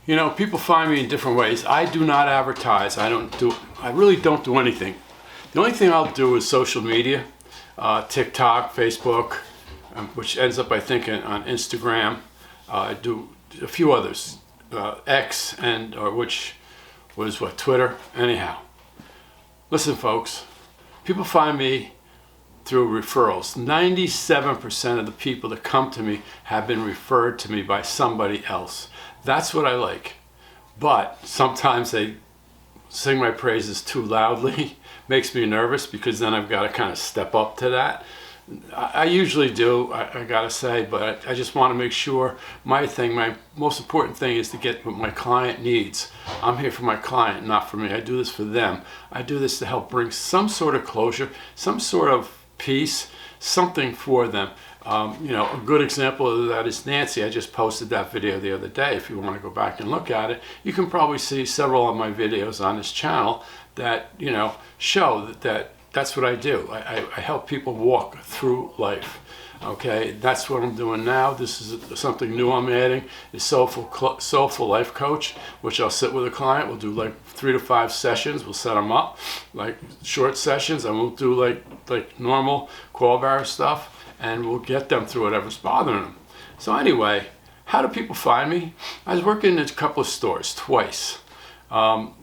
You know, people find me in different ways. I do not advertise. I really don't do anything. The only thing I'll do is social media, TikTok, Facebook, which ends up, I think, on Instagram. I do a few others, X, or which was what, Twitter. Anyhow, listen, folks. People find me through referrals. 97% of the people that come to me have been referred to me by somebody else. That's what I like. But sometimes they sing my praises too loudly. Makes me nervous because then I've got to kind of step up to that. I usually do, I gotta say, but I just want to make sure my most important thing is to get what my client needs. I'm here for my client, not for me. I do this for them. I do this to help bring some sort of closure, some sort of peace, something for them. A good example of that is Nancy. I just posted that video the other day. If you want to go back and look at it, you can probably see several of my videos on this channel that, show that that's what I do. I help people walk through life. Okay, that's what I'm doing now. This is something new I'm adding, is Soulful Life Coach, which I'll sit with a client. We'll do like 3 to 5 sessions. We'll set them up, like short sessions. I won't do like normal caul barrier stuff, and we'll get them through whatever's bothering them. So anyway, how do people find me? I was working in a couple of stores twice.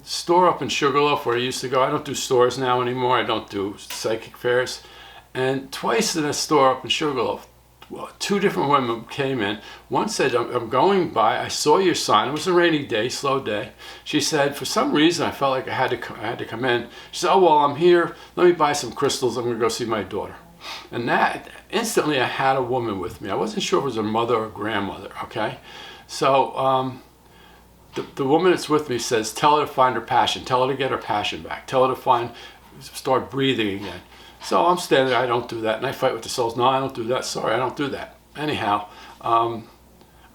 Store up in Sugarloaf where I used to go. I don't do stores now anymore. I don't do psychic fairs. And twice in a store up in Sugarloaf, 2 different women came in. One said, I'm going by, I saw your sign. It was a rainy day, slow day. She said, for some reason, I felt like I had to come in. She said, oh, well, I'm here. Let me buy some crystals. I'm going to go see my daughter. And that, instantly, I had a woman with me. I wasn't sure if it was her mother or grandmother, okay? So, the woman that's with me says, tell her to find her passion. Tell her to get her passion back. Tell her to start breathing again. So I'm standing there, I don't do that. And I fight with the souls. No, I don't do that. Sorry, I don't do that. Anyhow, I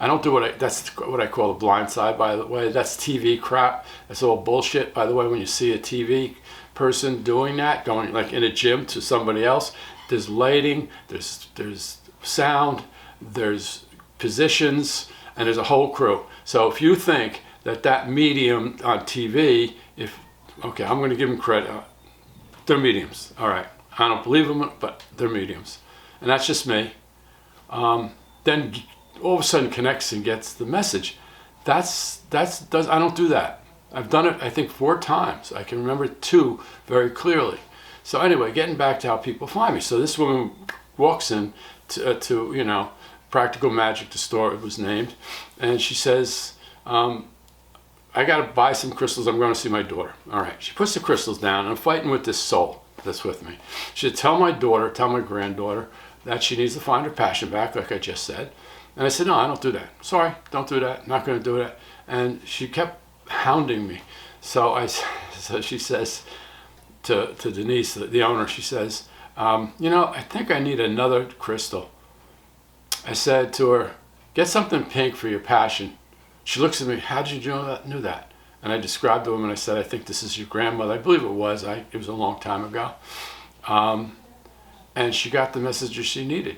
don't do that's what I call the blind side, by the way. That's TV crap. That's all bullshit. By the way, when you see a TV person doing that, going like in a gym to somebody else, there's lighting, there's sound, there's positions, and there's a whole crew. So if you think that medium on TV, okay, I'm going to give them credit. They're mediums. All right. I don't believe them, but they're mediums. And that's just me. Then all of a sudden connects and gets the message. I don't do that. I've done it, I think, 4 times. I can remember 2 very clearly. So anyway, getting back to how people find me. So this woman walks in to Practical Magic, the store it was named, and she says, I got to buy some crystals. I'm going to see my daughter. All right. She puts the crystals down, and I'm fighting with this soul that's with me. She said, tell my granddaughter that she needs to find her passion back, like I just said. And I said, no, I don't do that. Sorry, don't do that. Not going to do that. And she kept hounding me. So she says to Denise, the owner, she says, I think I need another crystal. I said to her, get something pink for your passion. She looks at me, how did you know that? And I described the woman. I said, I think this is your grandmother. I believe it was. It was a long time ago. And she got the messages she needed.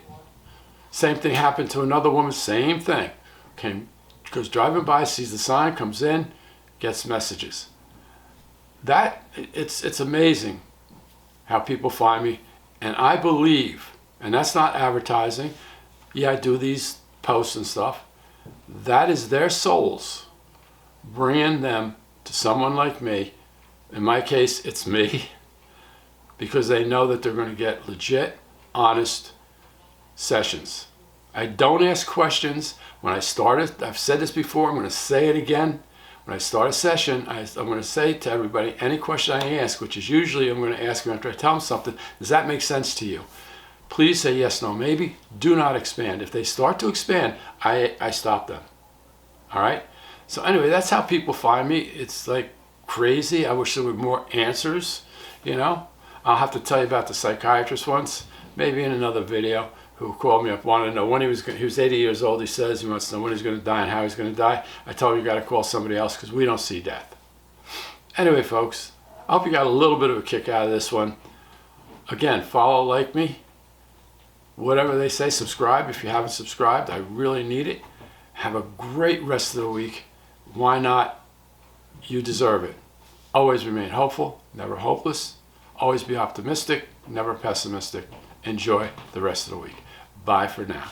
Same thing happened to another woman. Same thing. Goes driving by, sees the sign, comes in, gets messages. It's amazing how people find me. And I believe, and that's not advertising. Yeah, I do these posts and stuff. That is their souls bringing them to someone like me. In my case, it's me, because they know that they're going to get legit, honest sessions. I don't ask questions. When I start it, I've said this before, I'm going to say it again. When I start a session, I'm going to say to everybody, any question I ask, which is usually I'm going to ask them after I tell them something, does that make sense to you? Please say yes, no, maybe. Do not expand. If they start to expand, I stop them. All right? So anyway, that's how people find me. It's like crazy. I wish there were more answers, I'll have to tell you about the psychiatrist once, maybe in another video, who called me up, wanted to know when he was 80 years old, he says he wants to know when he's going to die and how he's going to die. I told him you got to call somebody else because we don't see death. Anyway, folks, I hope you got a little bit of a kick out of this one. Again, follow, like me. Whatever they say, subscribe if you haven't subscribed. I really need it. Have a great rest of the week. Why not? You deserve it. Always remain hopeful, never hopeless. Always be optimistic, never pessimistic. Enjoy the rest of the week. Bye for now.